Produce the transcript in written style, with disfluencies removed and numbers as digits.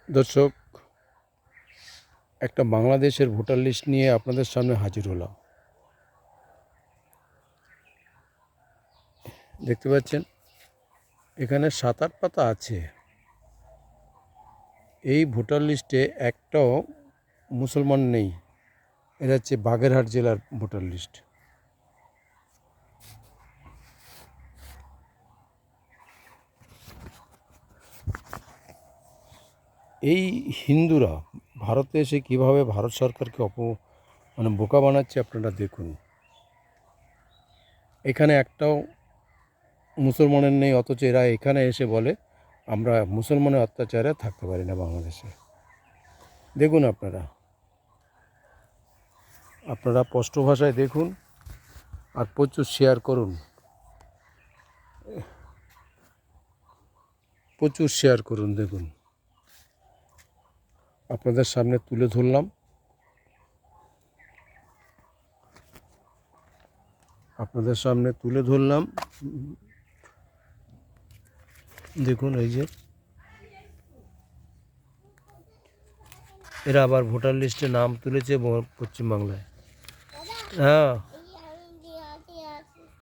দর্শক, একটা বাংলাদেশের ভোটার লিস্ট নিয়ে আপনাদের সামনে হাজির হলাম। দেখতে পাচ্ছেন এখানে 7-8 পাতা আছে। এই ভোটার লিস্টে একটাও মুসলমান নেই। এটা হচ্ছে বাগেরহাট জেলার ভোটার লিস্ট। এই হিন্দুরা ভারতে এসে কীভাবে ভারত সরকারকে বোকা বানাচ্ছে আপনারা দেখুন। এখানে একটাও মুসলমানের নেই, অথচ এরা এখানে এসে বলে আমরা মুসলমানের অত্যাচারে থাকতে পারি না বাংলাদেশে। দেখুন আপনারা স্পষ্ট ভাষায় দেখুন আর প্রচুর শেয়ার করুন, দেখুন আপনাদের সামনে তুলে ধরলাম। দেখুন এই যে এরা আবার ভোটার লিস্টে নাম তুলেছে পশ্চিমবাংলায়। হ্যাঁ।